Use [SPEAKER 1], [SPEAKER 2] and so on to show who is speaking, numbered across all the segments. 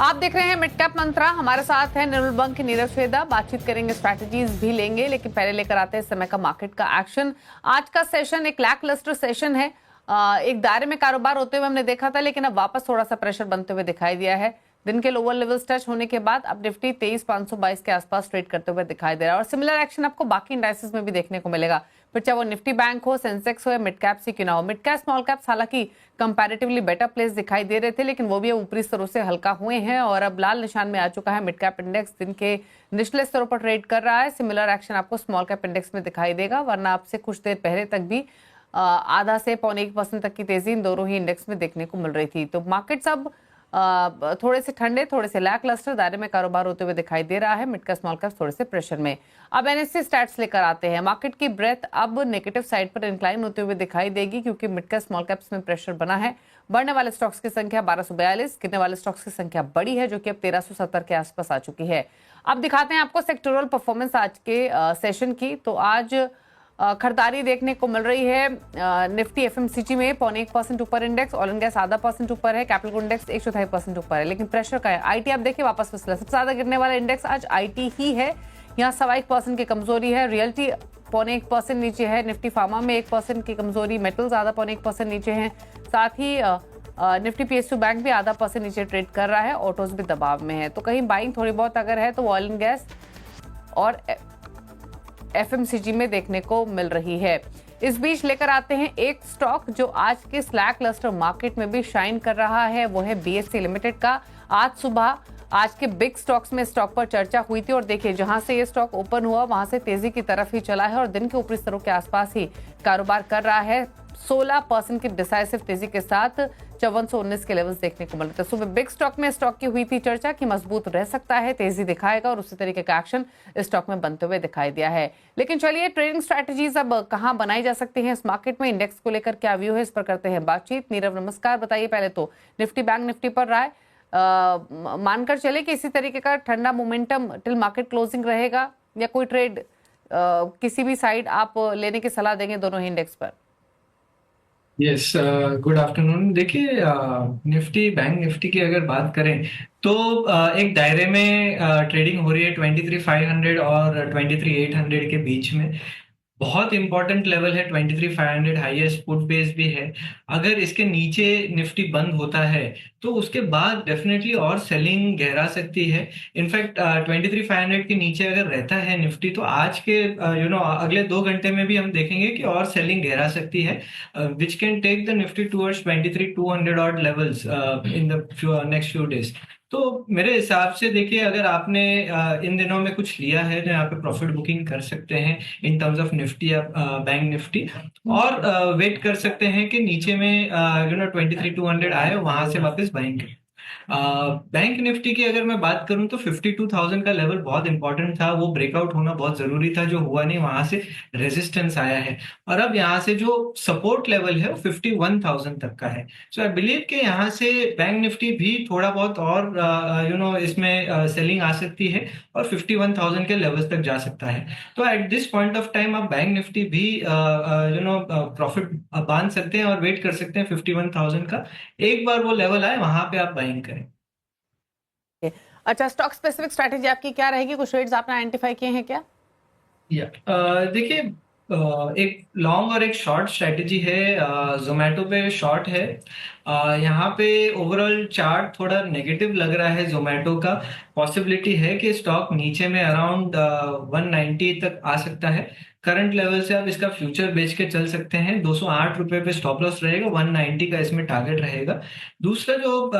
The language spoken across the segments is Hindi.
[SPEAKER 1] आप देख रहे हैं मिड कैप मंत्रा। हमारे साथ है निर्मल बैंक के नीरज छेदा। बातचीत करेंगे, स्ट्रैटेजीज भी लेंगे, लेकिन पहले लेकर आते हैं समय का मार्केट का एक्शन। आज का सेशन एक लैक लस्टर सेशन है। एक दायरे में कारोबार होते हुए हमने देखा था, लेकिन अब वापस थोड़ा सा प्रेशर बनते हुए दिखाई दिया है। दिन के लोअर लेवल्स टच होने के बाद अब निफ्टी 23,522 के आसपास ट्रेड करते हुए दिखाई दे रहा है और सिमिलर एक्शन आपको बाकी इंडाइसेस में भी देखने को मिलेगा। फिर चाहे वो निफ्टी बैंक हो, सेंसेक्स हो या मिड कैप से क्यों ना हो। मिड कैप स्मॉल कैप हालांकि कंपैरेटिवली बेटर प्लेस दिखाई दे रहे थे, लेकिन वो भी ऊपरी स्तरों से हल्का हुए हैं और अब लाल निशान में आ चुका है। मिड कैप इंडेक्स दिन के निचले स्तरों पर ट्रेड कर रहा है। सिमिलर एक्शन आपको स्मॉल कैप इंडेक्स में दिखाई देगा, वरना आपसे कुछ देर पहले तक भी आधा से 0.25% तक की तेजी इन दोनों ही इंडेक्स में देखने को मिल रही थी। तो मार्केट्स अब थोड़े से ठंडे, थोड़े से लैक लस्टर दायरे में कारोबार होते हुए दिखाई दे रहा है। मिड कैप स्मॉल कैप थोड़े से प्रेशर में। अब एनएससी स्टैट्स लेकर आते हैं। मार्केट की ब्रेथ अब नेगेटिव साइड पर इंक्लाइन होते हुए दिखाई देगी, क्योंकि मिड कैप स्मॉल कैप्स में प्रेशर बना है। बढ़ने वाले स्टॉक्स की संख्या 1242, गिरने वाले स्टॉक्स की संख्या बड़ी है, जो कि अब 1370 के आसपास आ चुकी है। अब दिखाते हैं आपको सेक्टोरल परफॉर्मेंस आज के सेशन की। तो आज खरीदारी देखने को मिल रही है। निफ्टी एफएमसीजी में 0.25% ऊपर इंडेक्स, ऑयल एंड गैस आधा % ऊपर है, कैपिटल गुड इंडेक्स 1.25% ऊपर है, लेकिन प्रेशर का है। आईटी आप देखिए वापस फिसला। सबसे ज्यादा गिरने वाला इंडेक्स आज आईटी ही है। यहाँ 1.25% की कमजोरी है। रियल्टी 0.1% नीचे है। निफ्टी फार्मा में 1% की कमजोरी। मेटल्स आधा 0.1% नीचे हैं। साथ ही निफ्टी पीएसयू बैंक भी आधा % नीचे ट्रेड कर रहा है। ऑटोज भी दबाव में है। तो कहीं बाइंग थोड़ी बहुत अगर है तो ऑयल एंड गैस और एफएमसीजी में देखने को मिल रही है। इस बीच लेकर आते हैं एक स्टॉक जो आज के स्लैक लस्टर मार्केट में भी शाइन कर रहा है, वो है बीएससी लिमिटेड का। आज सुबह आज के बिग स्टॉक्स में स्टॉक पर चर्चा हुई थी और देखिए जहां से ये स्टॉक ओपन हुआ वहां से तेजी की तरफ ही चला है और दिन के ऊपरी स्तरों के आसपास ही कारोबार कर रहा है। 16% की डिसाइसिव तेजी के साथ 5419 के लेवल्स देखने को मिल रहे थे। सुबह बिग स्टॉक में स्टॉक की हुई थी चर्चा कि मजबूत रह सकता है, तेजी दिखाएगा, और उसी तरीके का एक्शन इस स्टॉक में बनते हुए दिखाई दिया है। लेकिन चलिए ट्रेडिंग स्ट्रैटेजीज अब कहां बनाई जा सकती हैं इस मार्केट में, इंडेक्स को लेकर क्या व्यू है, इस पर करते हैं बातचीत। नीरव नमस्कार। बताइए पहले तो निफ्टी बैंक निफ्टी पर राय मानकर चले कि इसी तरीके का ठंडा मोमेंटम टिल मार्केट क्लोजिंग रहेगा, या कोई ट्रेड किसी भी साइड आप लेने की सलाह देंगे दोनों ही इंडेक्स पर?
[SPEAKER 2] Yes, good afternoon. देखिए, निफ्टी बैंक निफ्टी की अगर बात करें तो एक दायरे में ट्रेडिंग हो रही है 23,500 और 23,800 के बीच में। बहुत इंपॉर्टेंट लेवल है 23,500, हाईएस्ट पुट बेस भी है। अगर इसके नीचे निफ्टी बंद होता है तो उसके बाद डेफिनेटली और सेलिंग गहरा सकती है। इनफैक्ट 23,500 के नीचे अगर रहता है निफ्टी तो आज के अगले 2 घंटे में भी हम देखेंगे कि और सेलिंग गहरा सकती है, which can take the Nifty towards 23,200 odd levels in the next few days. तो मेरे हिसाब से देखिए, अगर आपने इन दिनों में कुछ लिया है तो यहाँ पे प्रॉफिट बुकिंग कर सकते हैं इन टर्म्स ऑफ निफ्टी या बैंक निफ्टी, और वेट कर सकते हैं कि नीचे में 23,200 आए, वहां से वापस बाइंग करें। बैंक निफ्टी की अगर मैं बात करूं तो 52,000 का लेवल बहुत इंपॉर्टेंट था, वो ब्रेकआउट होना बहुत जरूरी था, जो हुआ नहीं। वहां से रेजिस्टेंस आया है और अब यहाँ से जो सपोर्ट लेवल है वो 51,000 तक का है। सो आई बिलीव कि यहाँ से बैंक निफ्टी भी थोड़ा बहुत और इसमें सेलिंग आ सकती है और 51,000 के लेवल्स तक जा सकता है। तो at this point of time आप बैंक निफ्टी भी प्रॉफिट बांध सकते हैं और वेट कर सकते हैं 51,000 का। एक बार वो लेवल आए वहां पे आप बाइंग करें।
[SPEAKER 1] अच्छा, स्टॉक स्पेसिफिक स्ट्रैटेजी आपकी क्या रहेगी? कुछ ट्रेड्स आपने आइडेंटिफाई किए हैं क्या?
[SPEAKER 2] या देखिए, एक लॉन्ग और एक शॉर्ट स्ट्रेटेजी है। जोमेटो पे शॉर्ट है। यहाँ पे ओवरऑल चार्ट थोड़ा नेगेटिव लग रहा है जोमेटो का। पॉसिबिलिटी है कि स्टॉक नीचे में अराउंड 190 तक आ सकता है। करंट लेवल से आप इसका फ्यूचर बेच के चल सकते हैं। 208 रुपए पे स्टॉप लॉस रहेगा, 190 का इसमें टारगेट रहेगा। दूसरा जो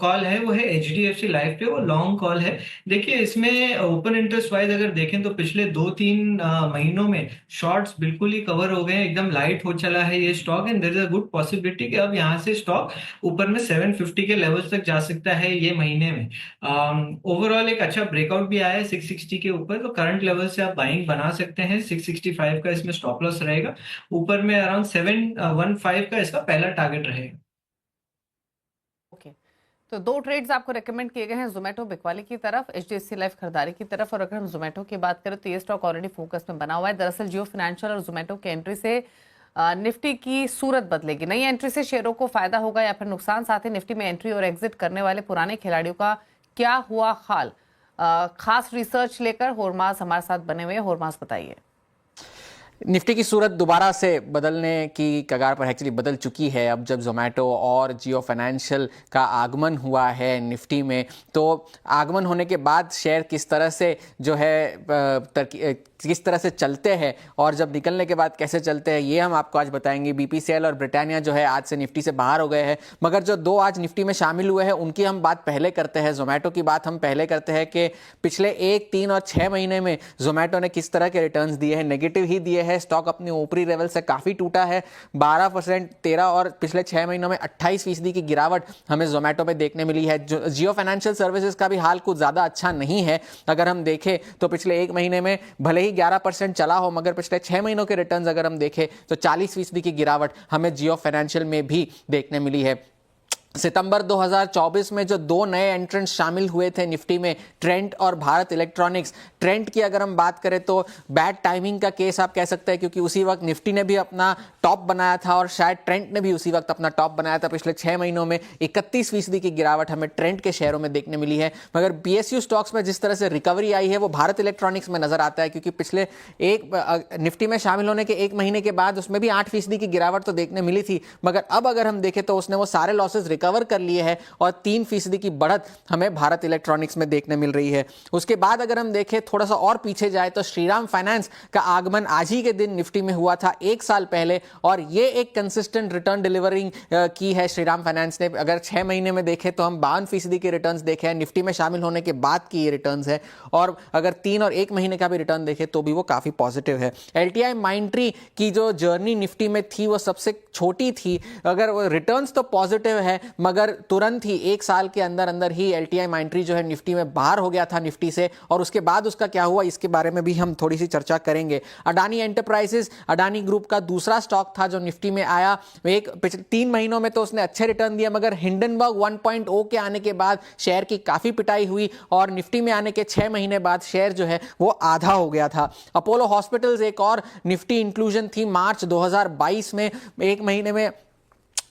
[SPEAKER 2] कॉल है वो है एचडीएफसी लाइफ पे, वो लॉन्ग कॉल है। देखिए, इसमें ओपन इंटरेस्ट वाइज अगर देखें तो पिछले 2-3 महीनों में शॉर्ट्स बिल्कुल ही कवर हो गए हैं, एकदम लाइट हो चला है ये stock, and there is a good possibility कि अब यहाँ से स्टॉक ऊपर में 750 के लेवल्स तक जा सकता है ये महीने में। ओवरऑल एक अच्छा ब्रेकआउट भी आया है 660 के ऊपर, तो करंट लेवल से आप बाइंग बना सकते हैं। 665 का इसमें स्टॉप लॉस रहेगा। ऊपर में अराउंड 715 का इसका पहला टारगेट रहेगा।
[SPEAKER 1] ओके, तो दो ट्रेड्स आपको रेकमेंड किए गए हैं, जोमेटो बिकवाली की तरफ, एचडीएफसी लाइफ खरीदारी की तरफ। और अगर हम जोमेटो की बात करें तो ये स्टॉक ऑलरेडी फोकस में बना हुआ है। दरअसल जियो फाइनेंशियल और जोमेटो की एंट्री से निफ्टी की सूरत बदलेगी? नई एंट्री से शेयरों को फायदा होगा या फिर नुकसान? साथ ही निफ्टी में एंट्री और एग्जिट करने वाले पुराने खिलाड़ियों का क्या हुआ हाल? खास रिसर्च लेकर होरमास हमारे साथ बने हुए हैं। होरमास, बताइए।
[SPEAKER 3] निफ्टी की सूरत दोबारा से बदलने की कगार पर एक्चुअली बदल चुकी है। अब जब जोमेटो और जियो फाइनेंशियल का आगमन हुआ है निफ्टी में, तो आगमन होने के बाद शेयर किस तरह से जो है किस तरह से चलते हैं और जब निकलने के बाद कैसे चलते हैं, ये हम आपको आज बताएंगे। बीपीसीएल और ब्रिटानिया जो है आज से निफ्टी से बाहर हो गए हैं, मगर जो दो आज निफ्टी में शामिल हुए हैं उनकी हम बात पहले करते हैं। जोमेटो की बात हम पहले करते हैं कि पिछले 1, 3 और 6 महीने में जोमेटो ने किस तरह के रिटर्न्स दिए हैं। नेगेटिव ही दिए हैं। स्टॉक अपने ऊपरी लेवल से काफ़ी टूटा है। 12%, 13 और पिछले 6 महीनों में 28% की गिरावट हमें जोमेटो में देखने मिली है। जियो फाइनेंशियल सर्विसेज का भी हाल कुछ ज़्यादा अच्छा नहीं है। अगर हम देखें तो पिछले 1 महीने में भले ही 11% चला हो, मगर पिछले 6 महीनों के रिटर्न्स अगर हम देखें तो 40% की गिरावट हमें जियो फाइनेंशियल में भी देखने मिली है। सितंबर 2024 में जो 2 नए एंट्रेंट्स शामिल हुए थे निफ्टी में, ट्रेंट और भारत इलेक्ट्रॉनिक्स। ट्रेंट की अगर हम बात करें तो बैड टाइमिंग का केस आप कह सकते हैं, क्योंकि उसी वक्त निफ्टी ने भी अपना टॉप बनाया था और शायद ट्रेंट ने भी उसी वक्त अपना टॉप बनाया था। पिछले 6 महीनों में 31% की गिरावट हमें ट्रेंट के शेयरों में देखने मिली है। मगर पीएसयू स्टॉक्स में जिस तरह से रिकवरी आई है वो भारत इलेक्ट्रॉनिक्स में नजर आता है, क्योंकि पिछले निफ्टी में शामिल होने के 1 महीने के बाद उसमें भी 8% की गिरावट तो देखने मिली थी, मगर अब अगर हम देखें तो उसने वो सारे लॉसेज कवर कर लिए हैं और 3% की बढ़त हमें भारत इलेक्ट्रॉनिक्स में देखने मिल रही है। उसके बाद अगर हम देखें थोड़ा सा और पीछे जाए तो श्रीराम फाइनेंस का आगमन आज ही के दिन निफ्टी में हुआ था 1 साल पहले, और ये एक कंसिस्टेंट रिटर्न डिलीवरिंग की है श्रीराम फाइनेंस ने। अगर 6 महीने में देखें तो हम 52% के रिटर्न्स देखे हैं। निफ्टी में शामिल होने के बाद की ये रिटर्न्स है, और अगर 3 और 1 महीने का भी रिटर्न देखें तो भी वो काफी पॉजिटिव है। एलटीआई माइंट्री की जो जर्नी निफ्टी में थी वो सबसे छोटी थी। अगर रिटर्न्स तो पॉजिटिव है, मगर तुरंत ही 1 साल के अंदर अंदर ही एलटीआई माइंट्री जो है निफ्टी में बाहर हो गया था निफ्टी से, और उसके बाद उसका क्या हुआ इसके बारे में भी हम थोड़ी सी चर्चा करेंगे। अडानी एंटरप्राइजेस, अडानी ग्रुप का दूसरा स्टॉक था जो निफ्टी में आया। एक पिछले 3 महीनों में तो उसने अच्छे रिटर्न दिए, मगर हिंडनबर्ग 1.0 के आने के बाद शेयर की काफी पिटाई हुई और निफ्टी में आने के 6 महीने बाद शेयर जो है वो आधा हो गया था। अपोलो हॉस्पिटल्स एक और निफ्टी इंक्लूजन थी मार्च 2022 में। 1 महीने में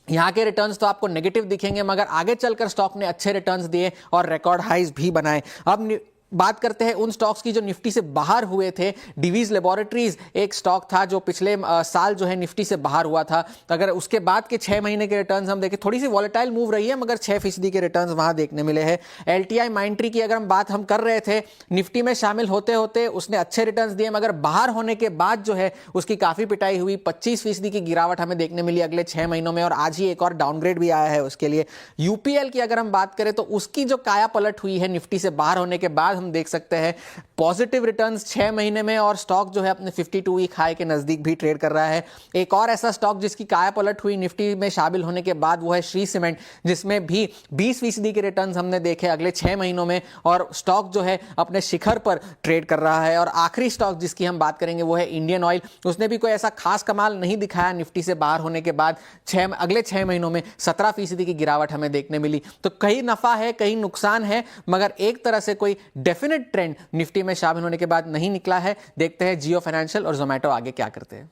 [SPEAKER 3] यहाँ के रिटर्न्स तो आपको नेगेटिव दिखेंगे, मगर आगे चलकर स्टॉक ने अच्छे रिटर्न्स दिए और रिकॉर्ड हाइज भी बनाए। अब बात करते हैं उन स्टॉक्स की जो निफ्टी से बाहर हुए थे। डिवीज लेबोरेटरीज एक स्टॉक था जो पिछले साल जो है निफ्टी से बाहर हुआ था। अगर उसके बाद के 6 महीने के रिटर्न्स हम देखें, थोड़ी सी वॉलेटाइल मूव रही है, मगर 6% के रिटर्न्स वहां देखने मिले हैं। एलटीआई माइंट्री की अगर हम बात कर रहे थे, निफ्टी में शामिल होते होते उसने अच्छे रिटर्न्स दिए, मगर बाहर होने के बाद जो है उसकी काफी पिटाई हुई। 25% की गिरावट हमें देखने मिली अगले 6 महीनों में, और आज ही एक और डाउनग्रेड भी आया है उसके लिए। यूपीएल की अगर हम बात करें तो उसकी जो काया पलट हुई है निफ्टी से बाहर होने के बाद, हम देख सकते हैं पॉजिटिव रिटर्न्स 6 महीने में, और स्टॉक जो है अपने 52 वीक हाई के नजदीक भी ट्रेड कर रहा है। एक और ऐसा स्टॉक जिसकी काया पलट हुई निफ्टी में शामिल होने के बाद वो है श्री सीमेंट, जिसमें भी 20% के रिटर्न्स हमने देखे अगले 6 महीनों में, और स्टॉक जो है अपने शिखर पर ट्रेड कर रहा है। और आखिरी स्टॉक जिसकी हम बात करेंगे वो है इंडियन ऑयल। उसने भी कोई ऐसा खास कमाल नहीं दिखाया निफ्टी से बाहर होने के बाद। अगले 6 महीनों में 17% की गिरावट हमें देखने मिली। तो कहीं नफा है, कहीं नुकसान है, मगर एक तरह से कोई डेफिनेट ट्रेंड निफ्टी में शामिल होने के बाद नहीं निकला है। देखते हैं जियो फाइनेंशियल और जोमेटो आगे क्या करते हैं।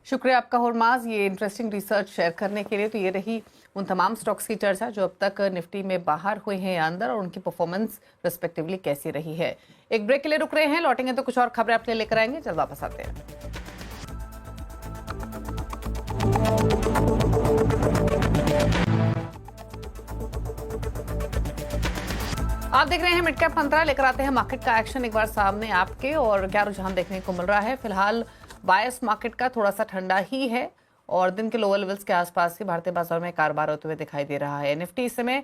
[SPEAKER 1] शुक्रिया आपका होरमाज, ये इंटरेस्टिंग रिसर्च शेयर करने के लिए। तो ये रही उन तमाम स्टॉक्स की चर्चा जो अब तक निफ्टी में बाहर हुए हैं या अंदर, और उनकी परफॉर्मेंस रिस्पेक्टिवली कैसी रही है। एक ब्रेक के लिए रुक रहे हैं, लौटेंगे तो कुछ और खबरें आपके लिए लेकर आएंगे। जल्द वापस आते हैं। आप देख रहे हैं मिड कैप मंत्रा, लेकर आते हैं मार्केट का एक्शन एक बार सामने आपके, और क्या रुझान देखने को मिल रहा है। फिलहाल बायस मार्केट का थोड़ा सा ठंडा ही है और दिन के लोअर लेवल्स के आसपास ही भारतीय बाजार में कारोबार होते हुए दिखाई दे रहा है। निफ्टी इस समय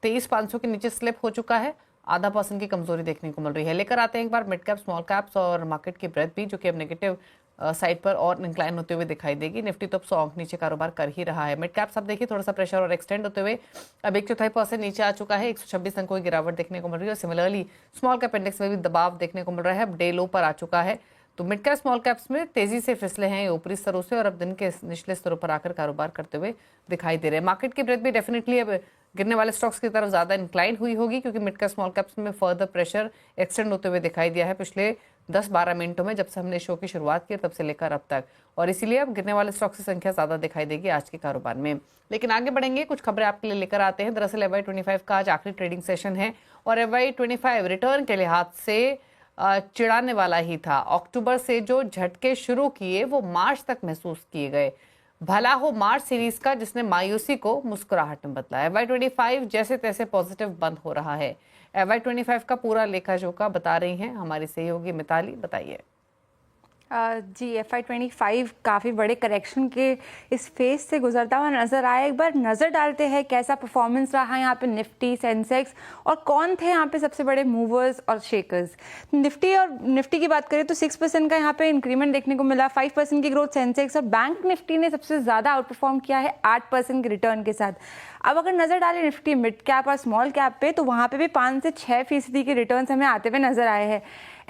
[SPEAKER 1] 23,500 के नीचे स्लिप हो चुका है, 0.5% की कमजोरी देखने को मिल रही है। लेकर आते हैं एक बार मिड कैप स्मॉल कैप्स और मार्केट की ब्रेथ भी, जो कि अब नेगेटिव साइड पर और इंक्लाइन होते हुए दिखाई देगी। निफ्टी तो अब 100 अंक नीचे कारोबार कर ही रहा है। मिड कैप्स अब देखिए थोड़ा सा प्रेशर और एक्सटेंड होते हुए अब 1/4% नीचे आ चुका है। 126 अंकों की गिरावट देखने को मिल रही है। और सिमिलरली स्मॉल कैप इंडेक्स में भी दबाव देखने को मिल रहा है, अब डे लो पर आ चुका है। तो मिड कैप स्मॉल कैप्स में तेजी से फिसले हैं ऊपरी स्तरों से, और अब दिन के निचले स्तरों पर आकर कारोबार करते हुए दिखाई दे रहे हैं। मार्केट की ब्रेथ भी डेफिनेटली अब गिरने वाले स्टॉक्स की तरफ ज्यादा इंक्लाइन हुई होगी क्योंकि मिड कैप स्मॉल कैप्स में फर्दर प्रेशर एक्सटेंड होते हुए दिखाई दिया है पिछले 10-12 मिनटों में, जब से हमने शो की शुरुआत की तब से लेकर अब तक, और इसीलिए अब गिरने वाले स्टॉक्स की संख्या ज्यादा दिखाई देगी आज के कारोबार में। लेकिन आगे बढ़ेंगे, कुछ खबरें आपके लिए लेकर आते हैं। दरअसल FY25 का आज आखिरी ट्रेडिंग सेशन है और FY25 रिटर्न के लिहाज से चिढ़ाने वाला ही था। अक्टूबर से जो झटके शुरू किए वो मार्च तक महसूस किए गए। भला हो मार्च सीरीज का जिसने मायूसी को मुस्कुराहट में बदला। FY25 जैसे तैसे पॉजिटिव बंद हो रहा है। FY25 का पूरा लेखा जोखा बता रही हैं हमारी सहयोगी मिताली, बताइए।
[SPEAKER 4] जी, FY25 काफ़ी बड़े करेक्शन के इस फेज से गुजरता हुआ नज़र आया। एक बार नज़र डालते हैं कैसा परफॉर्मेंस रहा यहाँ पे निफ्टी, सेंसेक्स और कौन थे यहाँ पे सबसे बड़े मूवर्स और शेकर्स। निफ्टी की बात करें तो 6% का यहाँ पे इंक्रीमेंट देखने को मिला, 5% की ग्रोथ सेंसेक्स, और बैंक निफ्टी ने सबसे ज़्यादा आउट परफॉर्म किया है 8% के रिटर्न के साथ। अब अगर नज़र डालें निफ्टी मिड कैप और स्मॉल कैप पे तो वहाँ पे भी 5 से 6% के रिटर्न्स हमें आते हुए नजर आए हैं।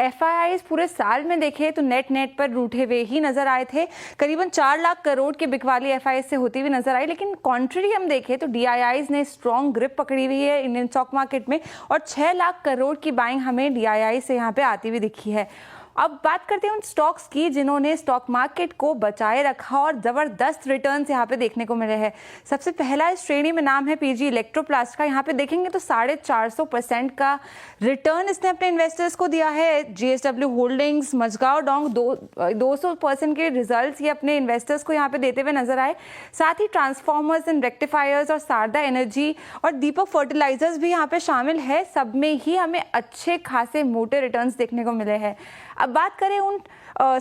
[SPEAKER 4] FIIs पूरे साल में देखें तो नेट पर रूठे हुए ही नजर आए थे। करीबन 4 लाख करोड़ की बिकवाली FIIs से होती हुई नजर आई, लेकिन कॉन्ट्ररी हम देखें तो DIIs ने स्ट्रॉन्ग ग्रिप पकड़ी हुई है इंडियन स्टॉक मार्केट में और 6 लाख करोड़ की बाइंग हमें DII से यहाँ पे आती हुई दिखी है। अब बात करते हैं उन स्टॉक्स की जिन्होंने स्टॉक मार्केट को बचाए रखा और जबरदस्त रिटर्न्स यहाँ पे देखने को मिले हैं। सबसे पहला इस श्रेणी में नाम है PG इलेक्ट्रोप्लास्ट का। यहाँ पे देखेंगे तो 450% का रिटर्न इसने अपने इन्वेस्टर्स को दिया है। GSW होल्डिंग्स, मजगांव डोंग 200% के रिजल्ट्स ये अपने इन्वेस्टर्स को यहाँ पे देते हुए नजर आए। साथ ही ट्रांसफॉर्मर्स एंड रेक्टिफायर्स और शारदा एनर्जी और दीपक फर्टिलाइजर्स भी यहाँ पे शामिल है। सब में ही हमें अच्छे खासे मोटे रिटर्न्स देखने को मिले हैं। अब बात करें उन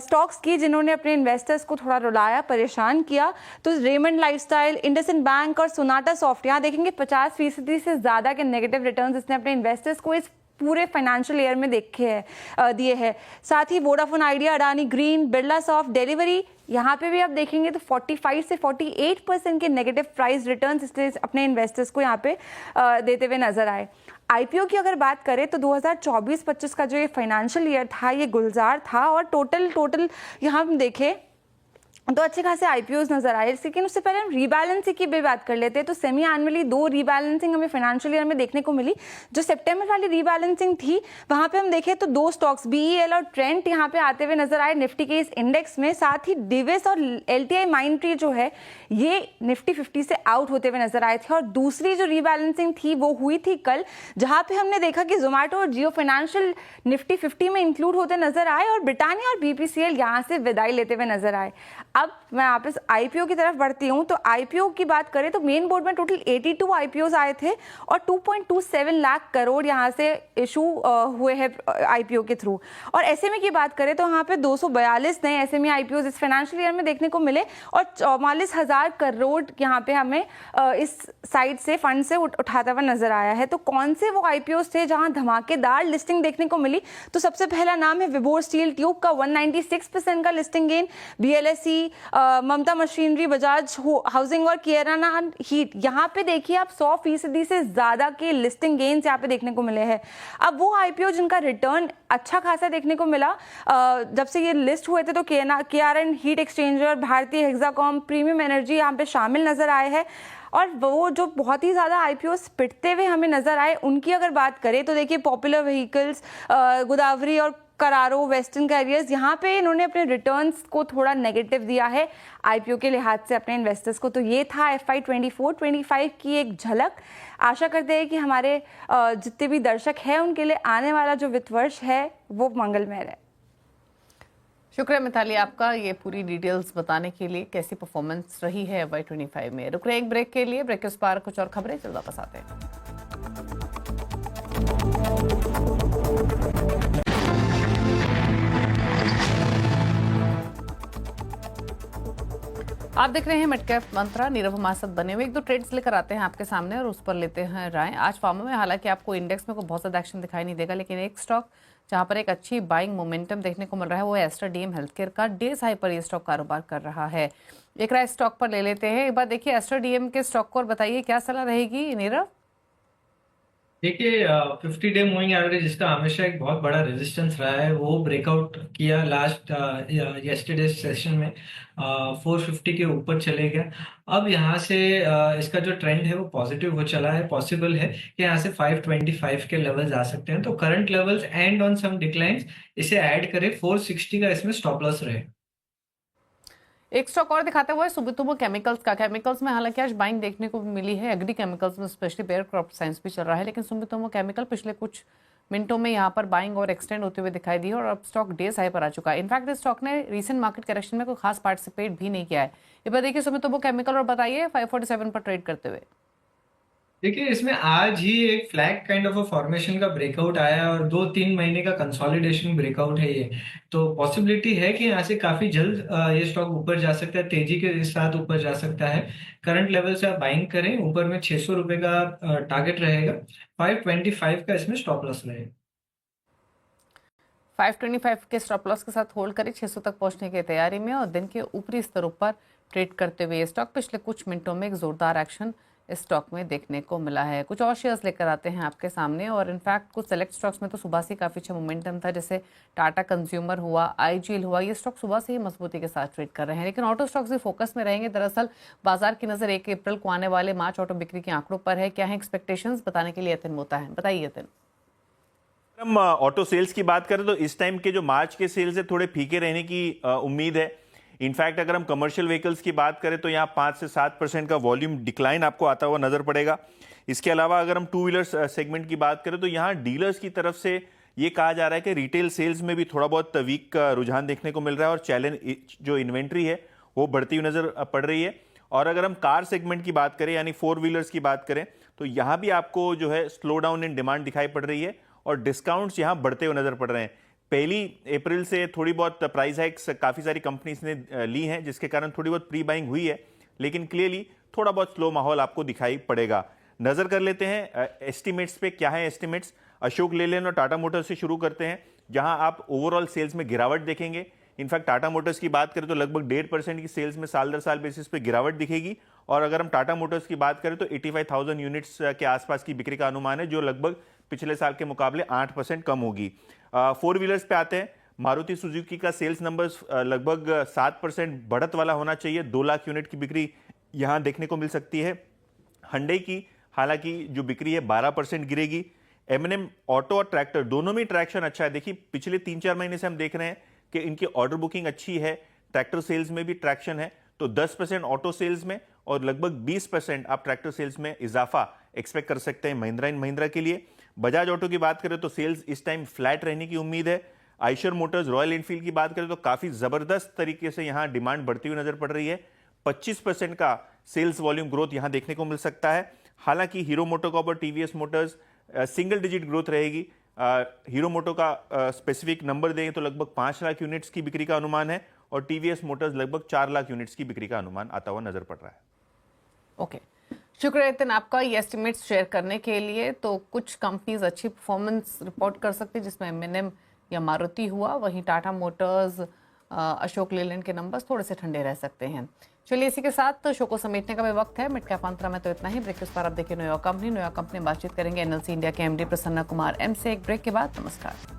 [SPEAKER 4] स्टॉक्स की जिन्होंने अपने इन्वेस्टर्स को थोड़ा रुलाया, परेशान किया, तो रेमंड लाइफस्टाइल, इंडसइंड बैंक और सोनाटा सॉफ्ट, यहाँ देखेंगे 50% से ज़्यादा के नेगेटिव रिटर्न्स इसने अपने इन्वेस्टर्स को इस पूरे फाइनेंशियल ईयर में दिए हैं। साथ ही Vodafone Idea, Adani Green, Birlasoft, Delhivery, यहाँ पे भी आप देखेंगे तो 45 से 48% के नेगेटिव प्राइस रिटर्न्स इसने अपने इन्वेस्टर्स को यहाँ पे देते हुए नजर आए। IPO की अगर बात करें तो 2024-25 का जो ये फाइनेंशियल ईयर था ये गुलजार था और टोटल यहाँ हम देखें तो अच्छे खासे IPOs नजर आए। लेकिन उससे पहले हम रीबैलेंसिंग की भी बात कर लेते हैं तो सेमी एनुअली 2 रीबैलेंसिंग हमें फाइनेंशियल ईयर में देखने को मिली। जो सितंबर वाली रीबैलेंसिंग थी वहां पे हम देखें तो 2 स्टॉक्स BEL और ट्रेंट यहाँ पे आते हुए नजर आए निफ्टी के इस इंडेक्स में। साथ ही डिविस और LTI माइंडट्री जो है ये निफ्टी 50 से आउट होते हुए नजर आए थे। और दूसरी जो रीबैलेंसिंग थी वो हुई थी कल, जहां पे हमने देखा कि जोमेटो और जियो फाइनेंशियल निफ्टी 50 में इंक्लूड होते नजर आए और ब्रिटानिया और BPCL यहाँ से विदाई लेते हुए नजर आए। अब मैं वापस IPO की तरफ बढ़ती हूँ तो IPO की बात करें तो मेन बोर्ड में टोटल 82 IPOs आए थे और 2.27 लाख करोड़ यहाँ से इशू हुए हैं IPO के थ्रू। और SME की बात करें तो यहाँ पे 242 नए SME IPOs इस फाइनेंशियल ईयर में देखने को मिले और 44,000 करोड़ यहाँ पे हमें इस साइड से फंड से उठाता हुआ नजर आया है। तो कौन से वो IPOs थे जहाँ धमाकेदार लिस्टिंग देखने को मिली, तो सबसे पहला नाम है विबोर स्टील ट्यूब का 196% का लिस्टिंग गेन, BLSE, ममता मशीनरी, बजाज हाउसिंग और किराना हीट, यहाँ पे देखिए आप 100% से ज्यादा के लिस्टिंग गेन्स यहाँ पे देखने को मिले हैं। अब वो IPO जिनका रिटर्न अच्छा खासा देखने को मिला जब से ये लिस्ट हुए थे तो KRN हीट एक्सचेंजर, भारतीय हेक्साकॉम, प्रीमियम एनर्जी यहाँ पे शामिल नजर आए हैं। और वो जो बहुत ही ज़्यादा IPOs पिटते हुए हमें नजर आए उनकी अगर बात करें तो देखिए पॉपुलर व्हीकल्स, गोदावरी और करारो, वेस्टर्न कैरियर्स, यहाँ पे इन्होंने अपने रिटर्न्स को थोड़ा नेगेटिव दिया है IPO के लिहाज से अपने इन्वेस्टर्स को। तो ये था FY24-25 की एक झलक। आशा करते हैं कि हमारे जितने भी दर्शक हैं उनके लिए आने वाला जो वित्त वर्ष है वो मंगलमय रहे।
[SPEAKER 1] शुक्रिया मिताली आपका ये पूरी डिटेल्स बताने के लिए, कैसी परफॉर्मेंस रही है FY25 में। रुक रहे एक ब्रेक के लिए, ब्रेक के उस पार कुछ और खबरें जल्द वापस आते हैं। आप देख रहे हैं मिड कैप मंत्रा, नीरव हमारे साथ बने हुए। 1-2 ट्रेड्स लेकर आते हैं आपके सामने और उस पर लेते हैं राय। आज फार्मा में हालांकि आपको इंडेक्स में कोई बहुत ज़्यादा एक्शन दिखाई नहीं देगा, लेकिन एक स्टॉक जहां पर एक अच्छी बाइंग मोमेंटम देखने को मिल रहा है वो है एस्टर डीएम हेल्थकेयर का। डेज हाई पर ये स्टॉक कारोबार कर रहा है। एक राय स्टॉक पर ले लेते हैं। एक बार देखिए एस्टर डीएम के स्टॉक को और बताइए क्या सलाह रहेगी नीरव।
[SPEAKER 2] देखिए 50 डे मूविंग एवरेज जिसका हमेशा एक बहुत बड़ा रेजिस्टेंस रहा है वो ब्रेकआउट किया लास्ट यस्टरडे सेशन में 450 के ऊपर चले गया। अब यहाँ से इसका जो ट्रेंड है वो पॉजिटिव हो चला है। पॉसिबल है कि यहाँ से 525 के लेवल्स आ सकते हैं, तो current levels and on some declines इसे ऐड करें। 460 का इसमें स्टॉप लॉस रहे।
[SPEAKER 1] एक स्टॉक और दिखाते हुए सुमितोमो केमिकल्स का। केमिकल्स में हालांकि आज बाइंग देखने को मिली है, एग्री केमिकल्स में स्पेशली बेयर क्रॉप साइंस भी चल रहा है, लेकिन सुमितोमो केमिकल पिछले कुछ मिनटों में यहाँ पर बाइंग और एक्सटेंड होते हुए दिखाई दी और अब स्टॉक डेज हाई पर आ चुका है। इनफैक्ट इस स्टॉक ने रीसेंट मार्केट करेक्शन में कोई खास पार्टिसिपेट भी नहीं किया है। ये बात देखिए सुमितोमो केमिकल और बताइए 547 पर ट्रेड करते हुए।
[SPEAKER 2] देखिए इसमें आज ही एक flag kind of a formation का ब्रेकआउट आया और 2-3 महीने का कंसोलिडेशन ब्रेकआउट है ये। तो पॉसिबिलिटी है कि यहाँ से काफी जल्द ये स्टॉक ऊपर जा सकता है, तेजी के साथ ऊपर जा सकता है। करंट लेवल से आप बाइंग करें, ऊपर में 600 रुपए का टारगेट रहेगा। 525 का इसमें स्टॉप लॉस रहेगा।
[SPEAKER 1] 525 के स्टॉप लॉस के साथ होल्ड करें 600 तक पहुंचने की तैयारी में, और दिन के ऊपरी स्तरों पर ट्रेड करते हुए ये स्टॉक पिछले कुछ मिनटों में एक जोरदार एक्शन इस स्टॉक में देखने को मिला है। कुछ और शेयर्स लेकर आते हैं आपके सामने, और इनफैक्ट कुछ सेलेक्ट स्टॉक्स में तो सुबह से काफ़ी अच्छा मोमेंटम था, जैसे टाटा कंज्यूमर हुआ, आईजीएल हुआ। ये स्टॉक सुबह से ही मजबूती के साथ ट्रेड कर रहे हैं, लेकिन ऑटो स्टॉक्स भी फोकस में रहेंगे। दरअसल बाजार की नज़र 1 अप्रैल को आने वाले मार्च ऑटो बिक्री के आंकड़ों पर है। क्या है एक्सपेक्टेशंस, बताने के लिए यतिन मोता है। बताइए यतिन।
[SPEAKER 5] हम ऑटो सेल्स की बात करें तो इस टाइम के जो मार्च के सेल्स है थोड़े फीके रहने की उम्मीद है। इनफैक्ट अगर हम कमर्शियल व्हीकल्स की बात करें तो यहाँ 5 से 7% का वॉल्यूम डिक्लाइन आपको आता हुआ नजर पड़ेगा। इसके अलावा अगर हम टू व्हीलर्स सेगमेंट की बात करें तो यहाँ डीलर्स की तरफ से ये कहा जा रहा है कि रिटेल सेल्स में भी थोड़ा बहुत वीक रुझान देखने को मिल रहा है और चैलेंज जो इन्वेंट्री है वो बढ़ती हुई नजर पड़ रही है। और अगर हम कार सेगमेंट की बात करें यानी 4 व्हीलर्स की बात करें तो यहाँ भी आपको जो है स्लो डाउन इन डिमांड दिखाई पड़ रही है और डिस्काउंट्स यहाँ बढ़ते हुए नजर पड़ रहे हैं। 1 अप्रैल से थोड़ी बहुत प्राइस हाइक्स काफ़ी सारी कंपनीज ने ली हैं, जिसके कारण थोड़ी बहुत प्री बाइंग हुई है, लेकिन क्लियरली थोड़ा बहुत स्लो माहौल आपको दिखाई पड़ेगा। नज़र कर लेते हैं एस्टिमेट्स पे। क्या है एस्टिमेट्स? अशोक लेलैंड और टाटा मोटर्स से शुरू करते हैं, जहां आप ओवरऑल सेल्स में गिरावट देखेंगे। इनफैक्ट टाटा मोटर्स की बात करें तो लगभग 1.5% की सेल्स में साल दर साल बेसिस पे गिरावट दिखेगी। और अगर हम टाटा मोटर्स की बात करें तो 85,000 यूनिट्स के आसपास की बिक्री का अनुमान है, जो लगभग पिछले साल के मुकाबले 8% कम होगी। 4 व्हीलर्स पे आते हैं। मारुति सुजुकी का सेल्स नंबर्स लगभग 7% बढ़त वाला होना चाहिए। 2 लाख यूनिट की बिक्री यहां देखने को मिल सकती है। Hyundai की हालांकि जो बिक्री है 12% गिरेगी। M&M ऑटो और ट्रैक्टर दोनों में ट्रैक्शन अच्छा है। देखिए पिछले 3-4 महीने से हम देख रहे हैं कि इनकी ऑर्डर बुकिंग अच्छी है, ट्रैक्टर सेल्स में भी ट्रैक्शन है। तो 10% ऑटो सेल्स में और लगभग 20% आप ट्रैक्टर सेल्स में इजाफा एक्सपेक्ट कर सकते हैं महिंद्रा एंड महिंद्रा के लिए। बजाज ऑटो की बात करें तो सेल्स इस टाइम फ्लैट रहने की उम्मीद है। आइशर मोटर्स, रॉयल एनफील्ड की बात करें तो काफी जबरदस्त तरीके से यहां डिमांड बढ़ती हुई नजर पड़ रही है। 25% का सेल्स वॉल्यूम ग्रोथ यहां देखने को मिल सकता है। हालांकि हीरो मोटोकॉर्प और TVS Motors single digit growth रहेगी। हीरो मोटो का स्पेसिफिक नंबर दें तो लगभग 5 लाख यूनिट्स की बिक्री का अनुमान है और टीवीएस मोटर्स लगभग 4 लाख यूनिट्स की बिक्री का अनुमान आता हुआ नजर पड़ रहा है।
[SPEAKER 1] ओके, शुक्रिया नितिन आपका ये एस्टिमेट्स शेयर करने के लिए। तो कुछ कंपनीज अच्छी परफॉर्मेंस रिपोर्ट कर सकती है, जिसमें M&M या मारुति हुआ, वहीं टाटा मोटर्स, अशोक लेलैंड के नंबर्स थोड़े से ठंडे रह सकते हैं। चलिए इसी के साथ शो को समेटने का भी वक्त है। मिड कैप अंतरा में तो इतना ही। ब्रेक के पर आप देखिए न्यूयॉर्क कंपनी बातचीत करेंगे NLC इंडिया के MD प्रसन्ना कुमार M से एक ब्रेक के बाद। नमस्कार।